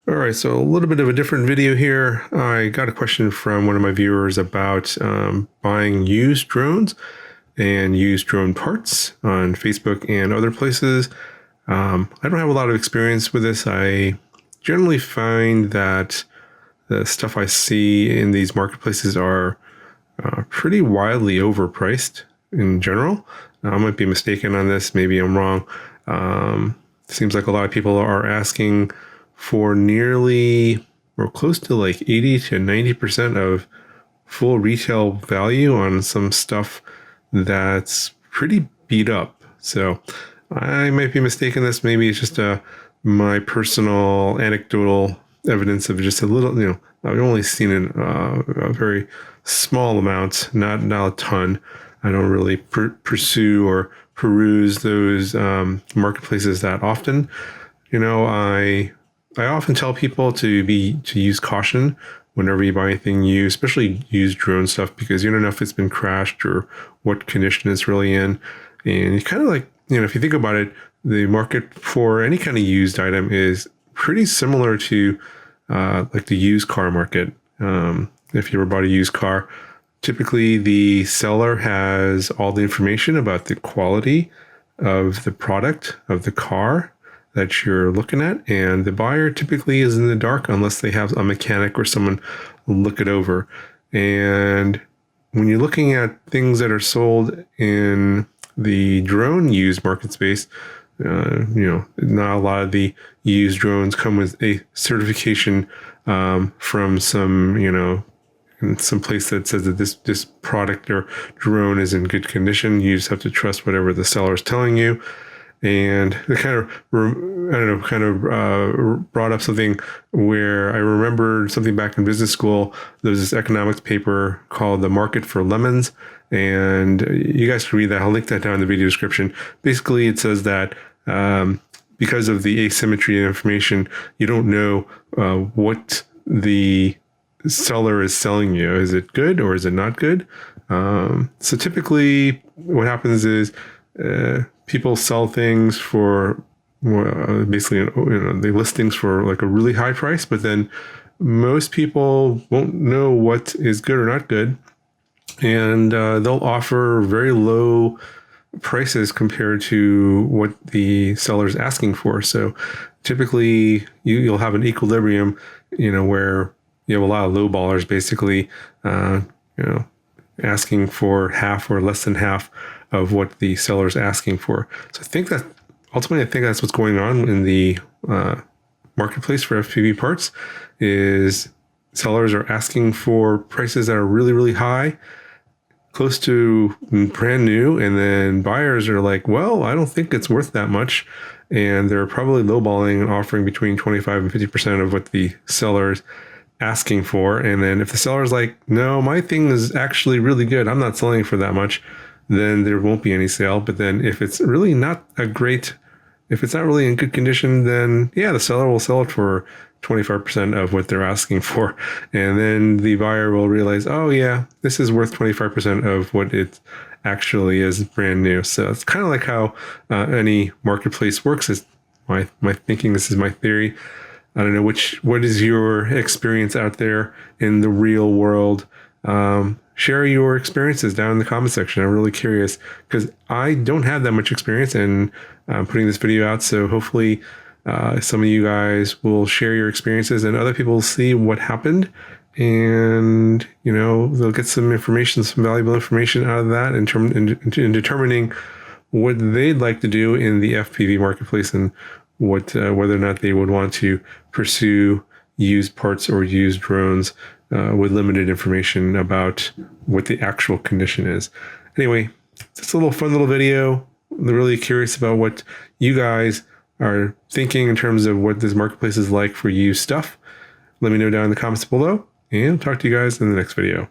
All right, so a little bit of a different video here. I got a question from one of my viewers about buying used drones and used drone parts on Facebook and other places. I don't have a lot of experience with this. I generally find that the stuff I see in these marketplaces are pretty wildly overpriced in general. I might be mistaken on this. Maybe I'm wrong. Seems like a lot of people are asking for nearly or close to like 80 to 90% of full retail value on some stuff that's pretty beat up. So I might be mistaken this. Maybe it's just my personal anecdotal evidence of just a little, I've only seen it a very small amount, not a ton. I don't really pursue or peruse those marketplaces that often. I often tell people to use caution whenever you buy anything used, especially used drone stuff, because you don't know if it's been crashed or what condition it's really in. And you kind of like, if you think about it, the market for any kind of used item is pretty similar to like the used car market. If you ever bought a used car, typically the seller has all the information about the quality of the product of the car that you're looking at, and the buyer typically is in the dark unless they have a mechanic or someone look it over. And when you're looking at things that are sold in the drone used market space, not a lot of the used drones come with a certification from some place that says that this product or drone is in good condition. You just have to trust whatever the seller is telling you. And it kind of brought up something where I remembered something back in business school. There was this economics paper called The Market for Lemons. And you guys can read that. I'll link that down in the video description. Basically, it says that because of the asymmetry of information, you don't know what the seller is selling you. Is it good or is it not good? So typically what happens is people sell things for basically, they list things for like a really high price, but then most people won't know what is good or not good. And they'll offer very low prices compared to what the seller's asking for. So typically you'll have an equilibrium, where you have a lot of low ballers basically, asking for half or less than half of what the seller's asking for. So I think that's what's going on in the marketplace for FPV parts, is sellers are asking for prices that are really, really high, close to brand new. And then buyers are like, well, I don't think it's worth that much. And they're probably lowballing and offering between 25 and 50% of what the seller's asking for. And then if the seller's like, no, my thing is actually really good, I'm not selling for that much, then there won't be any sale. But then if it's really not if it's not really in good condition, then yeah, the seller will sell it for 25% of what they're asking for. And then the buyer will realize, oh yeah, this is worth 25% of what it actually is brand new. So it's kind of like how any marketplace works. Is my thinking. This is my theory. I don't know what is your experience out there in the real world. Share your experiences down in the comment section. I'm really curious because I don't have that much experience in putting this video out. So hopefully some of you guys will share your experiences and other people will see what happened, and they'll get some valuable information out of that in determining what they'd like to do in the FPV marketplace, and whether or not they would want to pursue used parts or used drones with limited information about what the actual condition is. Anyway, just a fun little video. I'm really curious about what you guys are thinking in terms of what this marketplace is like for used stuff. Let me know down in the comments below, and I'll talk to you guys in the next video.